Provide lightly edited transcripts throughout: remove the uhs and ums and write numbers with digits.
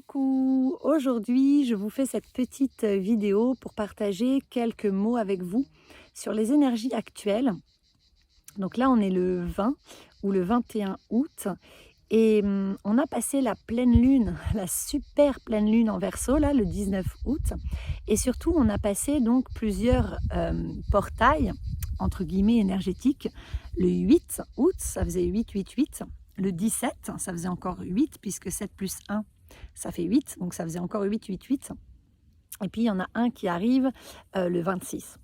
Coucou! Aujourd'hui, je vous fais cette petite vidéo pour partager quelques mots avec vous sur les énergies actuelles. Donc là, on est le 20 ou le 21 août et on a passé la pleine lune, la super pleine lune en Verseau, là, le 19 août. Et surtout, on a passé donc plusieurs portails, entre guillemets, énergétiques. Le 8 août, ça faisait 8. Le 17, ça faisait encore 8, puisque 7 plus 1, ça fait 8, donc ça faisait encore 8. Et puis, il y en a un qui arrive le 26.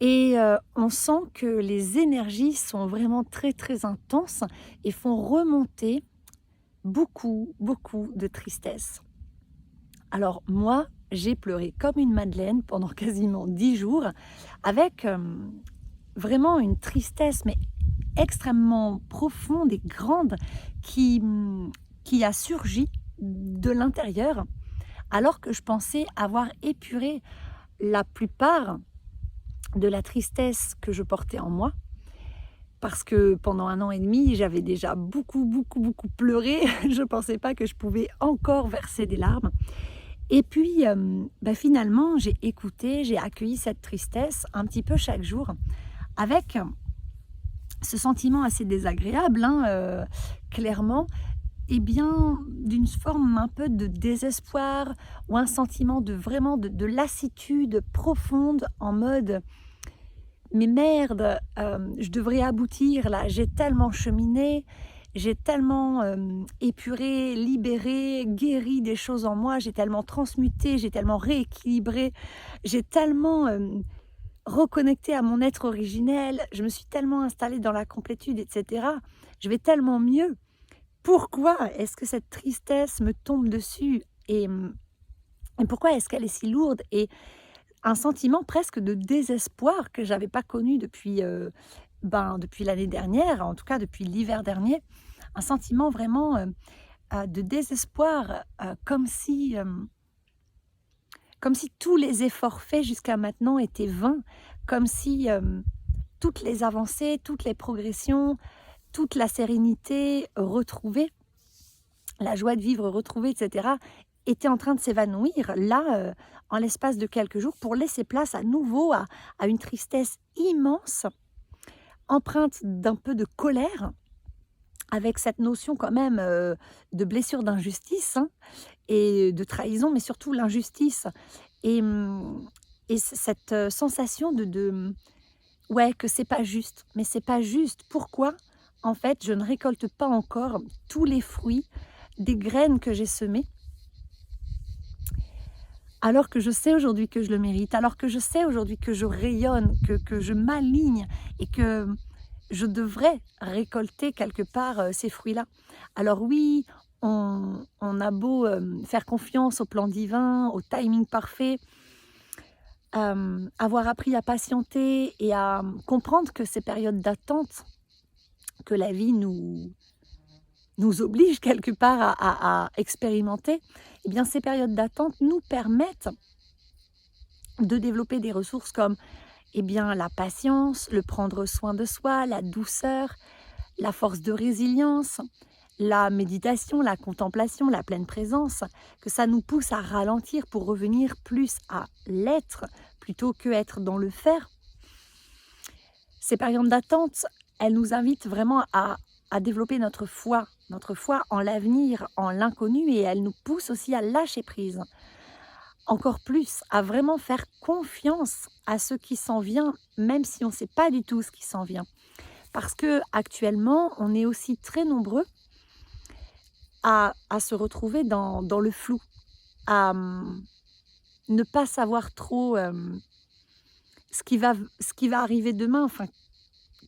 Et on sent que les énergies sont vraiment très, très intenses et font remonter beaucoup de tristesse. Alors moi, j'ai pleuré comme une madeleine pendant quasiment 10 jours, avec vraiment une tristesse, mais extrêmement profonde et grande, qui a surgi de l'intérieur, alors que je pensais avoir épuré la plupart de la tristesse que je portais en moi. Parce que pendant 1 an et demi, j'avais déjà beaucoup pleuré. Je ne pensais pas que je pouvais encore verser des larmes. Et puis, finalement, j'ai écouté, j'ai accueilli cette tristesse un petit peu chaque jour, avec ce sentiment assez désagréable, clairement, et bien d'une forme un peu de désespoir ou un sentiment de vraiment de lassitude profonde, en mode mais merde, je devrais aboutir là, j'ai tellement cheminé, j'ai tellement épuré, libéré, guéri des choses en moi, j'ai tellement transmuté, j'ai tellement rééquilibré, j'ai tellement reconnecté à mon être originel, je me suis tellement installée dans la complétude, etc. Je vais tellement mieux. Pourquoi est-ce que cette tristesse me tombe dessus et pourquoi est-ce qu'elle est si lourde et un sentiment presque de désespoir que j'avais pas connu depuis l'année dernière, en tout cas depuis l'hiver dernier. Un sentiment vraiment de désespoir, comme si tous les efforts faits jusqu'à maintenant étaient vains, comme si toutes les avancées, toutes les progressions, toute la sérénité retrouvée, la joie de vivre retrouvée, etc., était en train de s'évanouir, là, en l'espace de quelques jours, pour laisser place à nouveau à une tristesse immense, empreinte d'un peu de colère, avec cette notion quand même de blessure d'injustice, et de trahison, mais surtout l'injustice. Et, cette sensation ouais, que c'est pas juste. Mais c'est pas juste. Pourquoi, en fait, je ne récolte pas encore tous les fruits des graines que j'ai semées, alors que je sais aujourd'hui que je le mérite, alors que je sais aujourd'hui que je rayonne, que je m'aligne et que je devrais récolter quelque part ces fruits-là. Alors oui, on a beau faire confiance au plan divin, au timing parfait, avoir appris à patienter et à comprendre que ces périodes d'attente que la vie nous oblige quelque part à expérimenter, eh bien ces périodes d'attente nous permettent de développer des ressources comme la patience, le prendre soin de soi, la douceur, la force de résilience, la méditation, la contemplation, la pleine présence, que ça nous pousse à ralentir pour revenir plus à l'être plutôt que être dans le faire. Ces périodes d'attente, elles nous invitent vraiment à développer notre foi en l'avenir, en l'inconnu, et elles nous poussent aussi à lâcher prise. Encore plus, à vraiment faire confiance à ce qui s'en vient, même si on ne sait pas du tout ce qui s'en vient. Parce que actuellement, on est aussi très nombreux à se retrouver dans le flou, à ne pas savoir trop ce qui va arriver demain, enfin,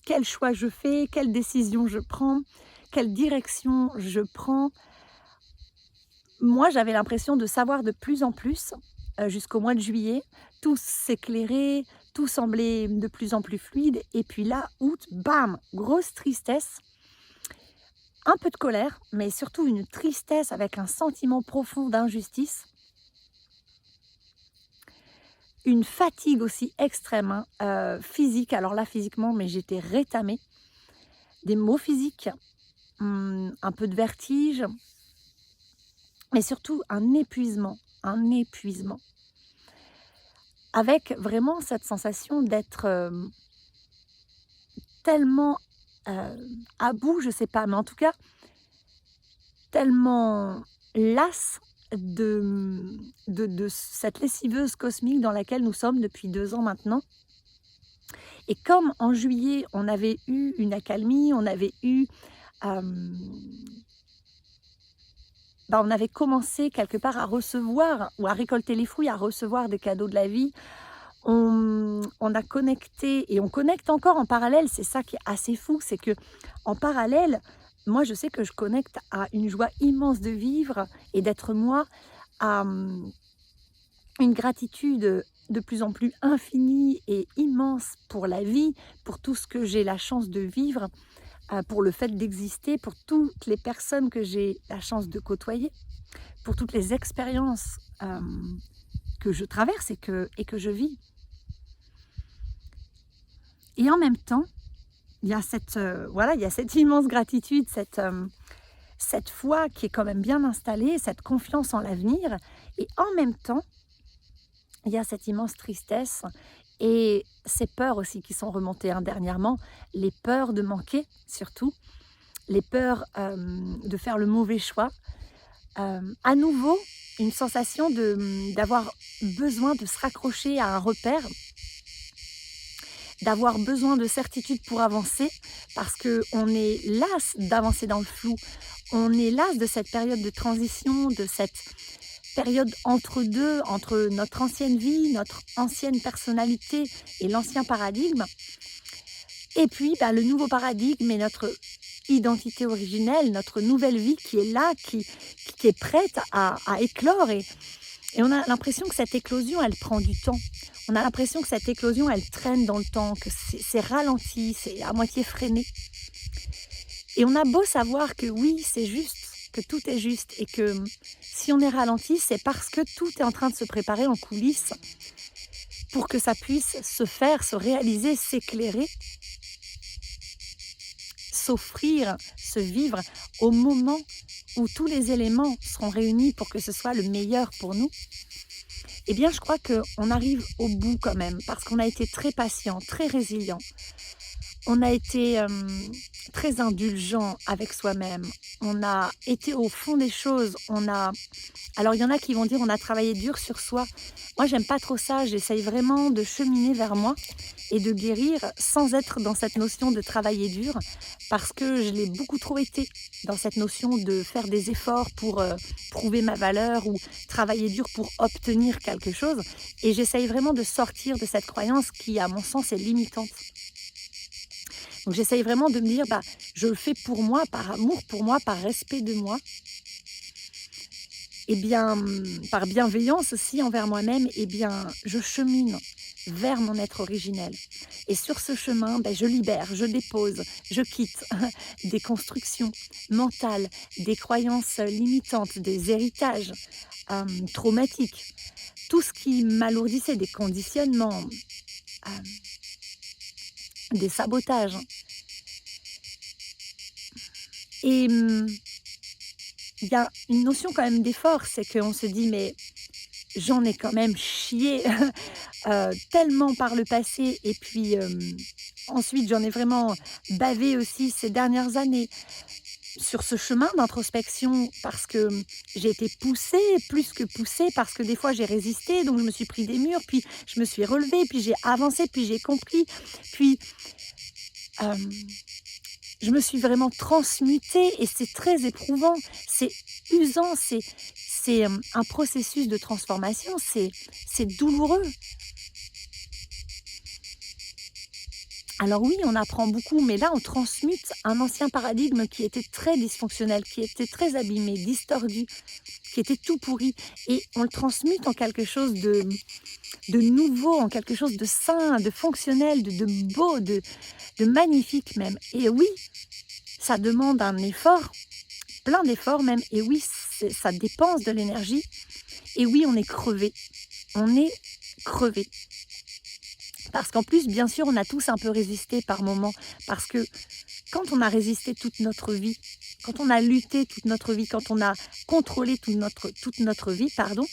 quel choix je fais, quelle décision je prends, quelle direction je prends. Moi, j'avais l'impression de savoir de plus en plus jusqu'au mois de juillet. Tout s'éclairait, tout semblait de plus en plus fluide. Et puis là, août, bam, grosse tristesse, un peu de colère, mais surtout une tristesse avec un sentiment profond d'injustice. Une fatigue aussi extrême, physique. Alors là, physiquement, mais j'étais rétamée. Des maux physiques, un peu de vertige, mais surtout un épuisement, avec vraiment cette sensation d'être tellement à bout, je sais pas, mais en tout cas tellement lasse de cette lessiveuse cosmique dans laquelle nous sommes depuis 2 ans maintenant. Et comme en juillet, on avait eu une accalmie, on avait eu... on avait commencé quelque part à recevoir, ou à récolter les fruits, à recevoir des cadeaux de la vie. On a connecté, et on connecte encore en parallèle, c'est ça qui est assez fou, c'est que en parallèle, moi je sais que je connecte à une joie immense de vivre et d'être moi, à une gratitude de plus en plus infinie et immense pour la vie, pour tout ce que j'ai la chance de vivre, pour le fait d'exister, pour toutes les personnes que j'ai la chance de côtoyer, pour toutes les expériences que je traverse et que je vis. Et en même temps, il y a cette immense gratitude, cette foi qui est quand même bien installée, cette confiance en l'avenir. Et en même temps, il y a cette immense tristesse et ces peurs aussi qui sont remontées dernièrement, les peurs de manquer surtout, les peurs de faire le mauvais choix. À nouveau, une sensation d'avoir besoin de se raccrocher à un repère, d'avoir besoin de certitude pour avancer, parce qu'on est las d'avancer dans le flou, on est las de cette période de transition, de cette période entre deux, entre notre ancienne vie, notre ancienne personnalité et l'ancien paradigme, et puis le nouveau paradigme et notre identité originelle, notre nouvelle vie qui est là, qui est prête à éclore. Et on a l'impression que cette éclosion, elle prend du temps. On a l'impression que cette éclosion, elle traîne dans le temps, que c'est ralenti, c'est à moitié freiné. Et on a beau savoir que oui, c'est juste, que tout est juste, et que si on est ralenti, c'est parce que tout est en train de se préparer en coulisses pour que ça puisse se faire, se réaliser, s'éclairer, s'offrir, se vivre au moment où tous les éléments seront réunis pour que ce soit le meilleur pour nous. Eh bien, je crois qu'on arrive au bout quand même, parce qu'on a été très patient, très résilient. On a été très indulgent avec soi-même. On a été au fond des choses. Alors, il y en a qui vont dire on a travaillé dur sur soi. Moi, j'aime pas trop ça. J'essaye vraiment de cheminer vers moi et de guérir sans être dans cette notion de travailler dur, parce que je l'ai beaucoup trop été dans cette notion de faire des efforts pour prouver ma valeur ou travailler dur pour obtenir quelque chose. Et j'essaye vraiment de sortir de cette croyance qui, à mon sens, est limitante. Donc j'essaye vraiment de me dire, je le fais pour moi, par amour pour moi, par respect de moi. Et bien, par bienveillance aussi envers moi-même, je chemine vers mon être originel. Et sur ce chemin, je libère, je dépose, je quitte des constructions mentales, des croyances limitantes, des héritages traumatiques, tout ce qui m'alourdissait, des conditionnements, des sabotages. Et il y a une notion quand même d'effort, c'est qu'on se dit, mais j'en ai quand même chié tellement par le passé, et puis ensuite j'en ai vraiment bavé aussi ces dernières années sur ce chemin d'introspection, parce que j'ai été poussée, plus que poussée, parce que des fois j'ai résisté, donc je me suis pris des murs, puis je me suis relevée, puis j'ai avancé, puis j'ai compris, puis je me suis vraiment transmutée, et c'est très éprouvant, c'est usant, c'est un processus de transformation, c'est douloureux. Alors oui, on apprend beaucoup, mais là on transmute un ancien paradigme qui était très dysfonctionnel, qui était très abîmé, distordu, qui était tout pourri, et on le transmute en quelque chose de nouveau, en quelque chose de sain, de fonctionnel, de beau, de magnifique même. Et oui, ça demande un effort, plein d'efforts même, et oui, ça dépense de l'énergie, et oui, on est crevé, parce qu'en plus, bien sûr, on a tous un peu résisté par moments, parce que quand on a résisté toute notre vie, quand on a lutté toute notre vie, quand on a contrôlé toute notre vie, pardon,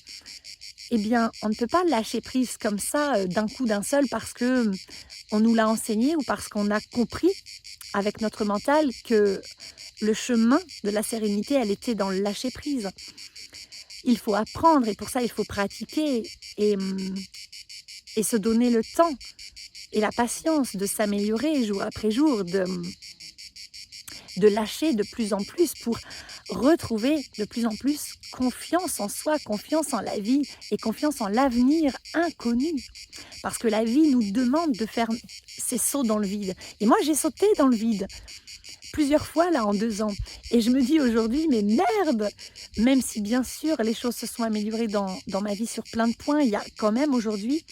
eh bien, on ne peut pas lâcher prise comme ça d'un coup, d'un seul, parce que on nous l'a enseigné ou parce qu'on a compris avec notre mental que le chemin de la sérénité, elle était dans le lâcher prise. Il faut apprendre et pour ça, il faut pratiquer et se donner le temps et la patience de s'améliorer jour après jour, de lâcher de plus en plus pour retrouver de plus en plus confiance en soi, confiance en la vie et confiance en l'avenir inconnu. Parce que la vie nous demande de faire ces sauts dans le vide. Et moi, j'ai sauté dans le vide plusieurs fois là en 2 ans. Et je me dis aujourd'hui, mais merde! Même si bien sûr les choses se sont améliorées dans ma vie sur plein de points, il y a quand même aujourd'hui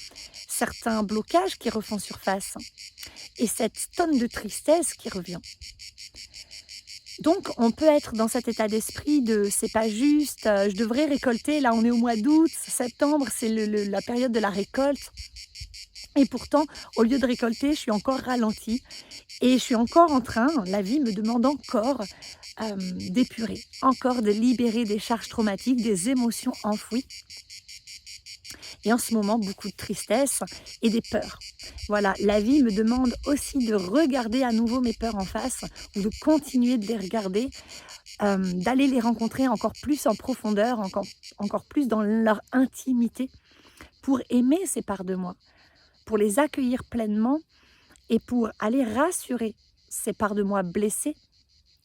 certains blocages qui refont surface. Et cette tonne de tristesse qui revient. Donc, on peut être dans cet état d'esprit de c'est pas juste, je devrais récolter, là on est au mois d'août, septembre, c'est la période de la récolte. Et pourtant, au lieu de récolter, je suis encore ralentie et je suis encore en train, la vie me demande encore d'épurer, encore de libérer des charges traumatiques, des émotions enfouies. Et en ce moment, beaucoup de tristesse et des peurs. Voilà, la vie me demande aussi de regarder à nouveau mes peurs en face ou de continuer de les regarder, d'aller les rencontrer encore plus en profondeur, encore plus dans leur intimité pour aimer ces parts de moi, pour les accueillir pleinement et pour aller rassurer ces parts de moi blessées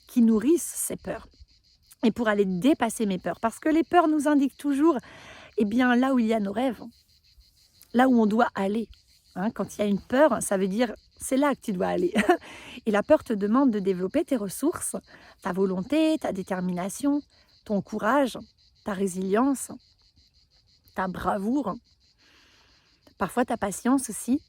qui nourrissent ces peurs et pour aller dépasser mes peurs. Parce que les peurs nous indiquent toujours bien, là où il y a nos rêves, là où on doit aller. Quand il y a une peur, ça veut dire c'est là que tu dois aller. Et la peur te demande de développer tes ressources, ta volonté, ta détermination, ton courage, ta résilience, ta bravoure, parfois ta patience aussi,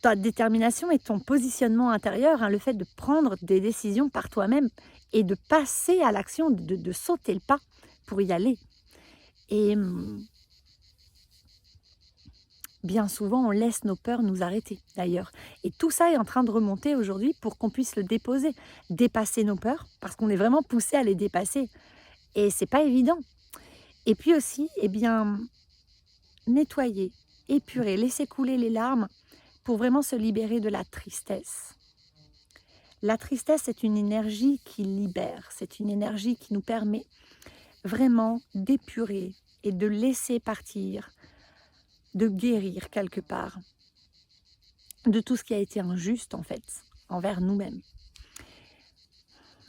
ta détermination et ton positionnement intérieur, le fait de prendre des décisions par toi-même et de passer à l'action, de sauter le pas pour y aller. Et bien souvent, on laisse nos peurs nous arrêter, d'ailleurs. Et tout ça est en train de remonter aujourd'hui pour qu'on puisse le déposer, dépasser nos peurs, parce qu'on est vraiment poussé à les dépasser. Et c'est pas évident. Et puis aussi, nettoyer, épurer, laisser couler les larmes pour vraiment se libérer de la tristesse. La tristesse, c'est une énergie qui libère, c'est une énergie qui nous permet vraiment d'épurer et de laisser partir, de guérir quelque part de tout ce qui a été injuste en fait, envers nous-mêmes.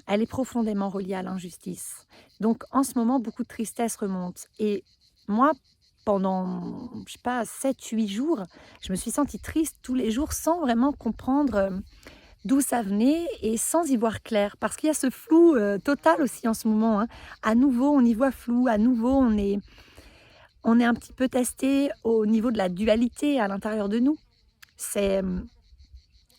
Elle est profondément reliée à l'injustice. Donc en ce moment, beaucoup de tristesse remonte. Et moi, pendant, 7-8 jours, je me suis sentie triste tous les jours sans vraiment comprendre d'où ça venait et sans y voir clair. Parce qu'il y a ce flou total aussi en ce moment. À nouveau, on y voit flou. À nouveau, on est un petit peu testé au niveau de la dualité à l'intérieur de nous. C'est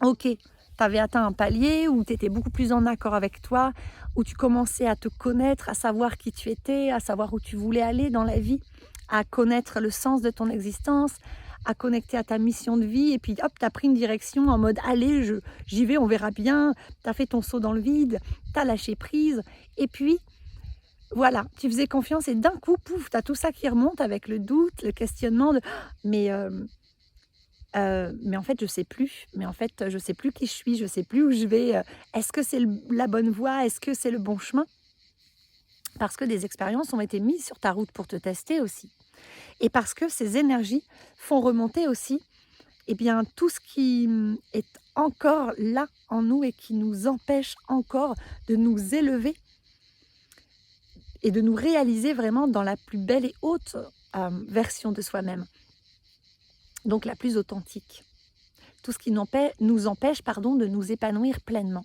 ok, tu avais atteint un palier où tu étais beaucoup plus en accord avec toi, où tu commençais à te connaître, à savoir qui tu étais, à savoir où tu voulais aller dans la vie, à connaître le sens de ton existence, à connecter à ta mission de vie, et puis hop, tu as pris une direction en mode allez, j'y vais, on verra bien, tu as fait ton saut dans le vide, tu as lâché prise, et puis voilà, tu faisais confiance et d'un coup, pouf, tu as tout ça qui remonte avec le doute, le questionnement de mais en fait, je sais plus. Mais en fait, je sais plus qui je suis, je sais plus où je vais. Est-ce que c'est la bonne voie? Est-ce que c'est le bon chemin? Parce que des expériences ont été mises sur ta route pour te tester aussi. Et parce que ces énergies font remonter aussi tout ce qui est encore là en nous et qui nous empêche encore de nous élever et de nous réaliser vraiment dans la plus belle et haute version de soi-même. Donc la plus authentique. Tout ce qui nous empêche de nous épanouir pleinement.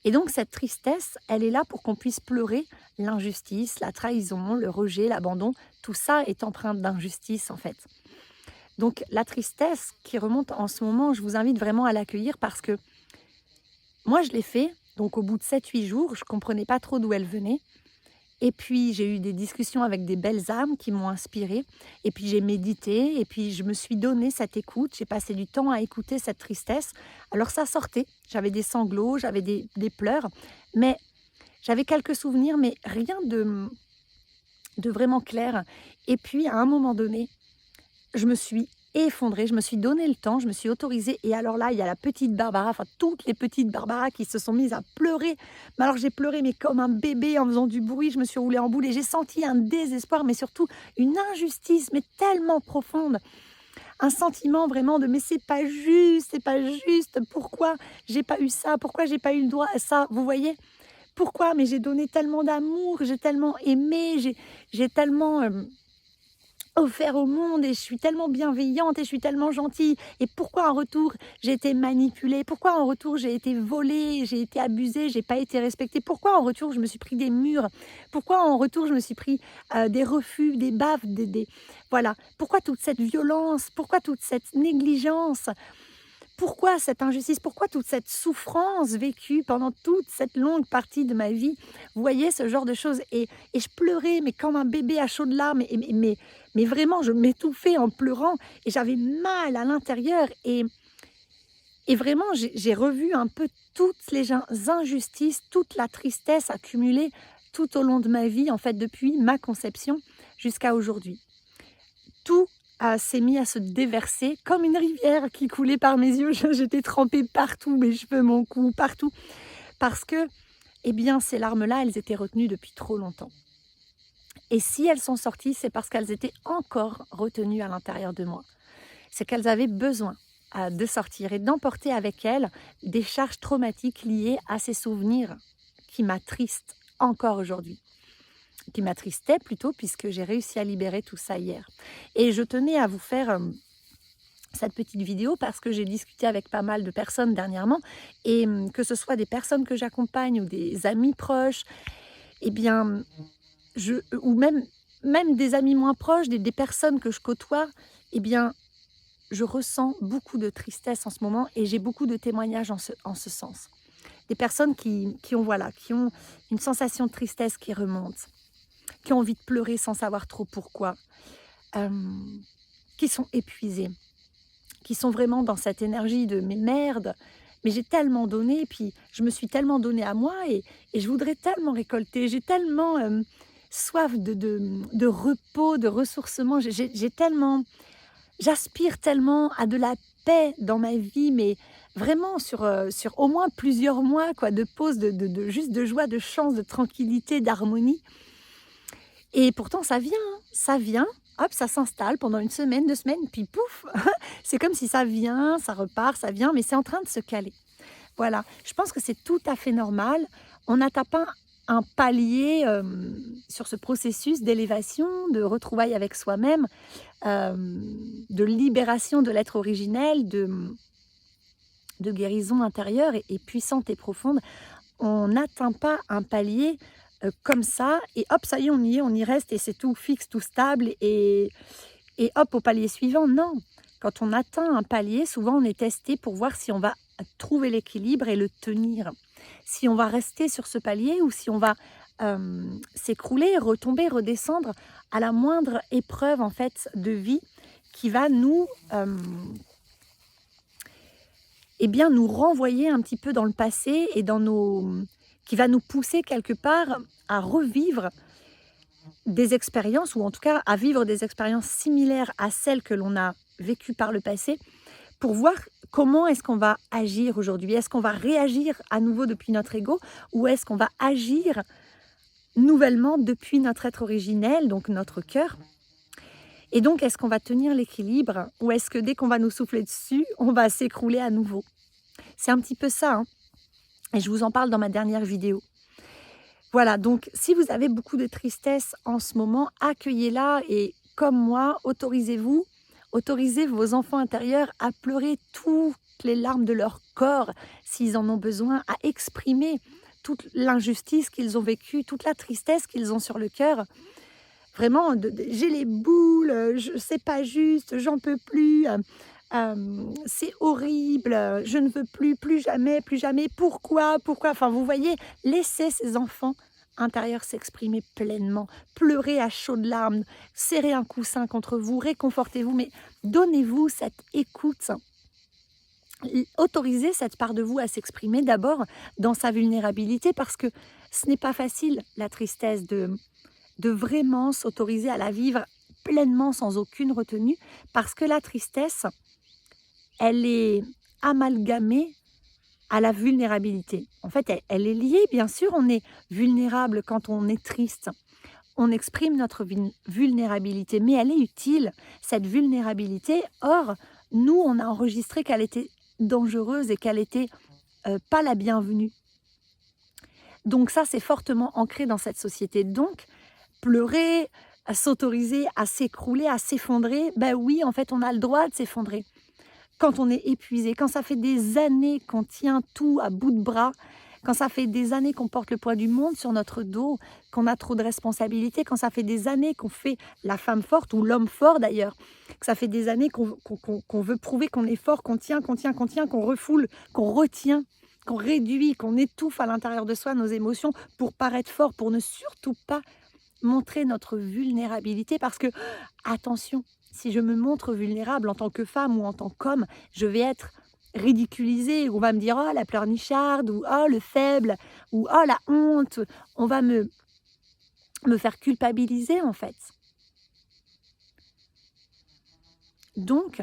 Et donc cette tristesse, elle est là pour qu'on puisse pleurer l'injustice, la trahison, le rejet, l'abandon. Tout ça est empreinte d'injustice en fait. Donc la tristesse qui remonte en ce moment, je vous invite vraiment à l'accueillir parce que moi je l'ai fait. Donc au bout de 7-8 jours, je ne comprenais pas trop d'où elle venait. Et puis j'ai eu des discussions avec des belles âmes qui m'ont inspirée. Et puis j'ai médité et puis je me suis donné cette écoute. J'ai passé du temps à écouter cette tristesse. Alors ça sortait. J'avais des sanglots, j'avais des pleurs. Mais j'avais quelques souvenirs, mais rien de vraiment clair. Et puis à un moment donné, je me suis effondrée, je me suis donné le temps, je me suis autorisée. Et alors là, il y a la petite Barbara, enfin toutes les petites Barbara qui se sont mises à pleurer. Mais alors j'ai pleuré mais comme un bébé en faisant du bruit, je me suis roulée en boule et j'ai senti un désespoir, mais surtout une injustice, mais tellement profonde. Un sentiment vraiment de mais c'est pas juste, pourquoi j'ai pas eu ça, pourquoi j'ai pas eu le droit à ça, vous voyez? Pourquoi? Mais j'ai donné tellement d'amour, j'ai tellement aimé, j'ai tellement offert au monde et je suis tellement bienveillante et je suis tellement gentille. Et pourquoi en retour j'ai été manipulée? Pourquoi en retour j'ai été volée, j'ai été abusée, j'ai pas été respectée? Pourquoi en retour je me suis pris des murs? Pourquoi en retour je me suis pris des refus, des baffes, voilà. Pourquoi toute cette violence? Pourquoi toute cette négligence? Pourquoi cette injustice? Pourquoi toute cette souffrance vécue pendant toute cette longue partie de ma vie? Vous voyez ce genre de choses et je pleurais, mais comme un bébé à chaudes larmes, mais vraiment, je m'étouffais en pleurant et j'avais mal à l'intérieur. Et vraiment, j'ai revu un peu toutes les injustices, toute la tristesse accumulée tout au long de ma vie, en fait, depuis ma conception jusqu'à aujourd'hui. Tout s'est mis à se déverser comme une rivière qui coulait par mes yeux. J'étais trempée partout, mes cheveux, mon cou, partout. Parce que, eh bien, ces larmes-là, elles étaient retenues depuis trop longtemps. Et si elles sont sorties, c'est parce qu'elles étaient encore retenues à l'intérieur de moi. C'est qu'elles avaient besoin de sortir et d'emporter avec elles des charges traumatiques liées à ces souvenirs qui m'attristent encore aujourd'hui. Qui m'attristait plutôt puisque j'ai réussi à libérer tout ça hier. Et je tenais à vous faire cette petite vidéo parce que j'ai discuté avec pas mal de personnes dernièrement et que ce soit des personnes que j'accompagne ou des amis proches, eh bien, ou même des amis moins proches, des personnes que je côtoie, eh bien, je ressens beaucoup de tristesse en ce moment et j'ai beaucoup de témoignages en ce sens. Des personnes qui ont une sensation de tristesse qui remonte, qui ont envie de pleurer sans savoir trop pourquoi, qui sont épuisés, qui sont vraiment dans cette énergie de mais merde, mais j'ai tellement donné, puis je me suis tellement donné à moi et je voudrais tellement récolter, j'ai tellement soif de repos, de ressourcement, j'aspire tellement à de la paix dans ma vie, mais vraiment sur au moins plusieurs mois quoi, de pause, juste de joie, de chance, de tranquillité, d'harmonie. Et pourtant ça vient, hop, ça s'installe pendant 1 semaine, 2 semaines, puis pouf, c'est comme si ça vient, ça repart, ça vient, mais c'est en train de se caler. Voilà, je pense que c'est tout à fait normal. On n'atteint pas un palier sur ce processus d'élévation, de retrouvailles avec soi-même, de libération de l'être originel, de guérison intérieure et puissante et profonde. On n'atteint pas un palier comme ça, et hop, ça y est, on y reste, et c'est tout fixe, tout stable, et hop, au palier suivant. Non, quand on atteint un palier, souvent on est testé pour voir si on va trouver l'équilibre et le tenir. Si on va rester sur ce palier ou si on va s'écrouler, retomber, redescendre à la moindre épreuve en fait de vie qui va nous nous renvoyer un petit peu dans le passé et qui va nous pousser quelque part à revivre des expériences, ou en tout cas à vivre des expériences similaires à celles que l'on a vécues par le passé, pour voir comment est-ce qu'on va agir aujourd'hui. Est-ce qu'on va réagir à nouveau depuis notre ego, ou est-ce qu'on va agir nouvellement depuis notre être originel, donc notre cœur? Et donc, est-ce qu'on va tenir l'équilibre, ou est-ce que dès qu'on va nous souffler dessus, on va s'écrouler à nouveau? C'est un petit peu ça, hein. Et je vous en parle dans ma dernière vidéo. Voilà, donc si vous avez beaucoup de tristesse en ce moment, accueillez-la et comme moi, autorisez vos enfants intérieurs à pleurer toutes les larmes de leur corps s'ils en ont besoin, à exprimer toute l'injustice qu'ils ont vécue, toute la tristesse qu'ils ont sur le cœur. Vraiment, j'ai les boules, c'est pas juste, j'en peux plus, c'est horrible, je ne veux plus jamais, pourquoi? Enfin, vous voyez, laissez ces enfants intérieur s'exprimer pleinement, pleurer à chaudes larmes, serrer un coussin contre vous, réconfortez-vous, mais donnez-vous cette écoute. Autorisez cette part de vous à s'exprimer d'abord dans sa vulnérabilité parce que ce n'est pas facile, la tristesse, de vraiment s'autoriser à la vivre pleinement sans aucune retenue parce que la tristesse, elle est amalgamée à la vulnérabilité. En fait, elle est liée, bien sûr, on est vulnérable quand on est triste. On exprime notre vulnérabilité, mais elle est utile, cette vulnérabilité. Or, nous, on a enregistré qu'elle était dangereuse et qu'elle était pas la bienvenue. Donc ça, c'est fortement ancré dans cette société. Donc, pleurer, à s'autoriser à s'écrouler, à s'effondrer, ben oui, en fait, on a le droit de s'effondrer. Quand on est épuisé, quand ça fait des années qu'on tient tout à bout de bras, quand ça fait des années qu'on porte le poids du monde sur notre dos, qu'on a trop de responsabilités, quand ça fait des années qu'on fait la femme forte ou l'homme fort d'ailleurs, que ça fait des années qu'on veut prouver qu'on est fort, qu'on tient, qu'on refoule, qu'on retient, qu'on réduit, qu'on étouffe à l'intérieur de soi nos émotions pour paraître fort, pour ne surtout pas montrer notre vulnérabilité parce que, attention, si je me montre vulnérable en tant que femme ou en tant qu'homme, je vais être ridiculisée. On va me dire « Oh, la pleurnicharde » ou « Oh, le faible » ou « Oh, la honte ». On va me faire culpabiliser en fait. Donc,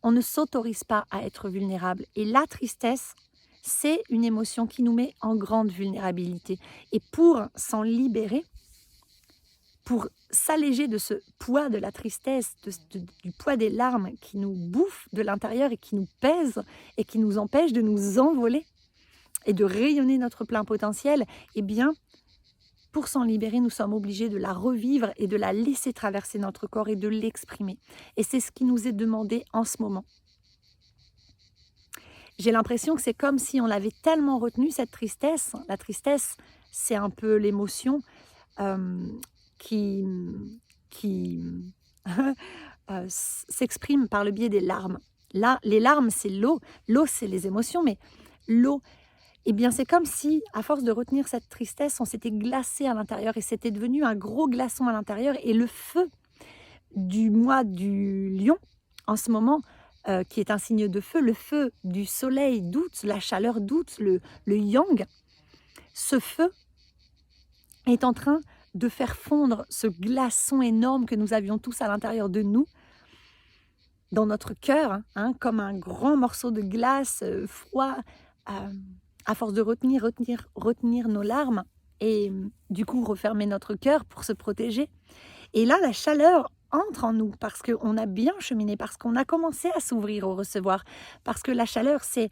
on ne s'autorise pas à être vulnérable. Et la tristesse, c'est une émotion qui nous met en grande vulnérabilité. Et pour s'en libérer, pour s'alléger de ce poids de la tristesse, du poids des larmes qui nous bouffent de l'intérieur et qui nous pèsent et qui nous empêchent de nous envoler et de rayonner notre plein potentiel, eh bien, pour s'en libérer, nous sommes obligés de la revivre et de la laisser traverser notre corps et de l'exprimer. Et c'est ce qui nous est demandé en ce moment. J'ai l'impression que c'est comme si on l'avait tellement retenue, cette tristesse. La tristesse, c'est un peu l'émotion qui s'exprime par le biais des larmes. Là, les larmes, c'est l'eau. L'eau, c'est les émotions, mais l'eau, eh bien, c'est comme si, à force de retenir cette tristesse, on s'était glacé à l'intérieur et c'était devenu un gros glaçon à l'intérieur. Et le feu du mois du lion, en ce moment, qui est un signe de feu, le feu du soleil d'août, la chaleur d'août, le yang, ce feu est en train de faire fondre ce glaçon énorme que nous avions tous à l'intérieur de nous, dans notre cœur, hein, comme un grand morceau de glace froid, à force de retenir nos larmes et du coup refermer notre cœur pour se protéger. Et là, la chaleur entre en nous parce qu'on a bien cheminé, parce qu'on a commencé à s'ouvrir au recevoir, parce que la chaleur, c'est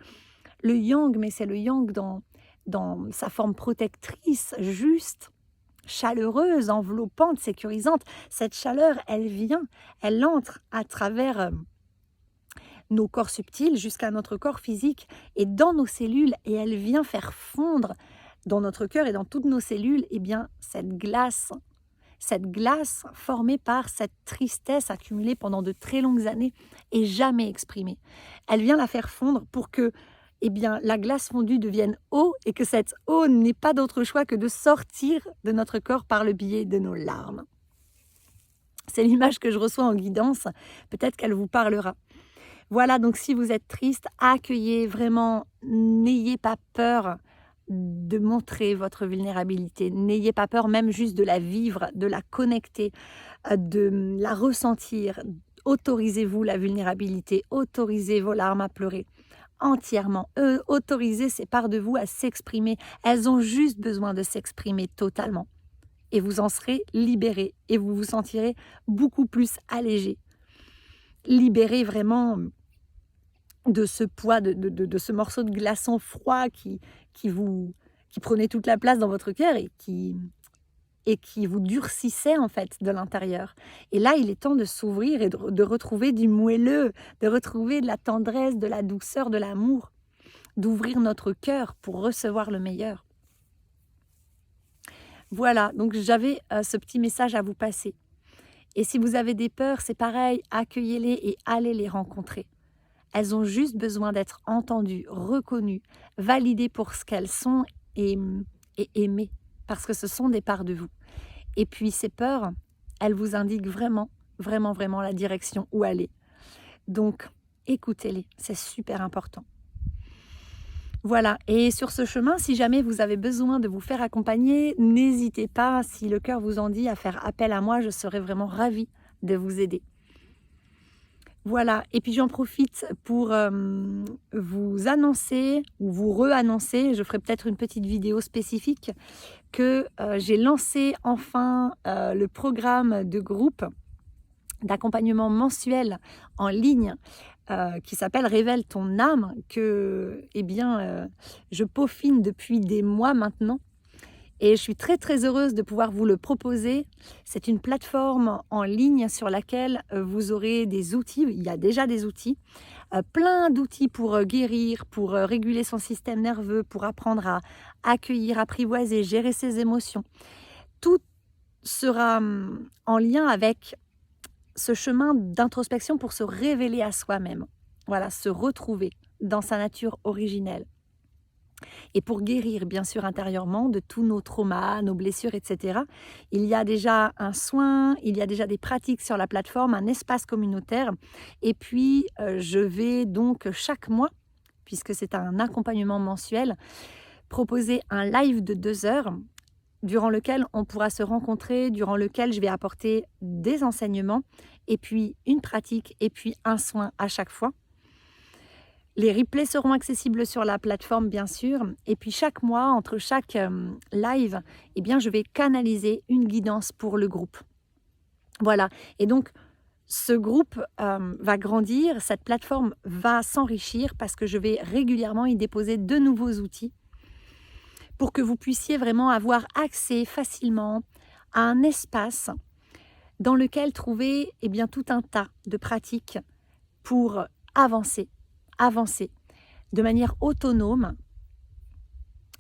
le yang, mais c'est le yang dans sa forme protectrice, juste, chaleureuse, enveloppante, sécurisante. Cette chaleur, elle entre à travers nos corps subtils jusqu'à notre corps physique et dans nos cellules, et elle vient faire fondre dans notre cœur et dans toutes nos cellules, eh bien, cette glace formée par cette tristesse accumulée pendant de très longues années et jamais exprimée. Elle vient la faire fondre pour que eh bien, la glace fondue devienne eau et que cette eau n'ait pas d'autre choix que de sortir de notre corps par le biais de nos larmes. C'est l'image que je reçois en guidance, peut-être qu'elle vous parlera. Voilà, donc si vous êtes triste, accueillez vraiment, n'ayez pas peur de montrer votre vulnérabilité, n'ayez pas peur même juste de la vivre, de la connecter, de la ressentir. Autorisez-vous la vulnérabilité, autorisez vos larmes à pleurer entièrement. Autorisez ces parts de vous à s'exprimer. Elles ont juste besoin de s'exprimer totalement. Et vous en serez libérés et vous vous sentirez beaucoup plus allégé. Libéré vraiment de ce poids, de ce morceau de glaçon froid qui prenait toute la place dans votre cœur et qui vous durcissait en fait de l'intérieur. Et là, il est temps de s'ouvrir et de retrouver du moelleux, de retrouver de la tendresse, de la douceur, de l'amour, d'ouvrir notre cœur pour recevoir le meilleur. Voilà, donc j'avais ce petit message à vous passer. Et si vous avez des peurs, c'est pareil, accueillez-les et allez les rencontrer. Elles ont juste besoin d'être entendues, reconnues, validées pour ce qu'elles sont et aimées. parce que ce sont des parts de vous. Et puis ces peurs, elles vous indiquent vraiment, vraiment, vraiment la direction où aller. Donc, écoutez-les, c'est super important. Voilà, et sur ce chemin, si jamais vous avez besoin de vous faire accompagner, n'hésitez pas, si le cœur vous en dit, à faire appel à moi, je serai vraiment ravie de vous aider. Voilà, et puis j'en profite pour vous annoncer, ou vous re-annoncer, je ferai peut-être une petite vidéo spécifique, que j'ai lancé enfin le programme de groupe d'accompagnement mensuel en ligne qui s'appelle Révèle ton âme, que je peaufine depuis des mois maintenant. Et je suis très très heureuse de pouvoir vous le proposer. C'est une plateforme en ligne sur laquelle vous aurez des outils, il y a déjà des outils, plein d'outils pour guérir, pour réguler son système nerveux, pour apprendre à accueillir, apprivoiser, gérer ses émotions. Tout sera en lien avec ce chemin d'introspection pour se révéler à soi-même. Voilà, se retrouver dans sa nature originelle. Et pour guérir, bien sûr, intérieurement de tous nos traumas, nos blessures, etc., il y a déjà un soin, il y a déjà des pratiques sur la plateforme, un espace communautaire. Et puis, je vais donc chaque mois, puisque c'est un accompagnement mensuel, proposer un live de 2 heures durant lequel on pourra se rencontrer, durant lequel je vais apporter des enseignements, et puis une pratique, et puis un soin à chaque fois. Les replays seront accessibles sur la plateforme, bien sûr. Et puis chaque mois, entre chaque live, je vais canaliser une guidance pour le groupe. Voilà. Et donc, ce groupe va grandir, cette plateforme va s'enrichir parce que je vais régulièrement y déposer de nouveaux outils pour que vous puissiez vraiment avoir accès facilement à un espace dans lequel trouver tout un tas de pratiques pour avancer de manière autonome,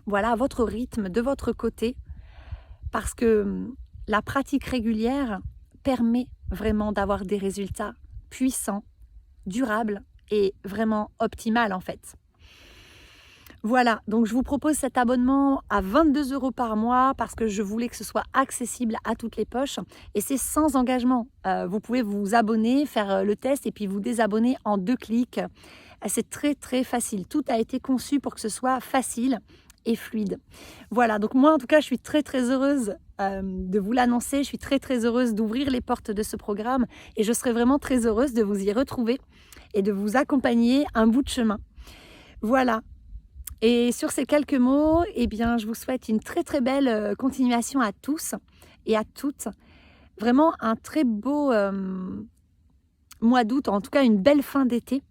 voilà, à votre rythme, de votre côté, parce que la pratique régulière permet vraiment d'avoir des résultats puissants, durables et vraiment optimales en fait. Voilà, donc je vous propose cet abonnement à 22 € par mois parce que je voulais que ce soit accessible à toutes les poches et c'est sans engagement. Vous pouvez vous abonner, faire le test et puis vous désabonner en 2 clics. C'est très très facile. Tout a été conçu pour que ce soit facile et fluide. Voilà, donc moi en tout cas je suis très très heureuse de vous l'annoncer. Je suis très très heureuse d'ouvrir les portes de ce programme et je serai vraiment très heureuse de vous y retrouver et de vous accompagner un bout de chemin. Voilà. Et sur ces quelques mots, je vous souhaite une très très belle continuation à tous et à toutes. Vraiment un très beau mois d'août, en tout cas une belle fin d'été.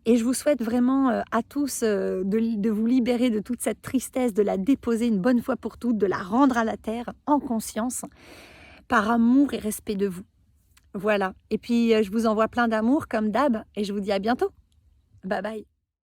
Et je vous souhaite vraiment à tous de vous libérer de toute cette tristesse, de la déposer une bonne fois pour toutes, de la rendre à la terre en conscience, par amour et respect de vous. Voilà. Et puis je vous envoie plein d'amour comme d'hab et je vous dis à bientôt. Bye bye.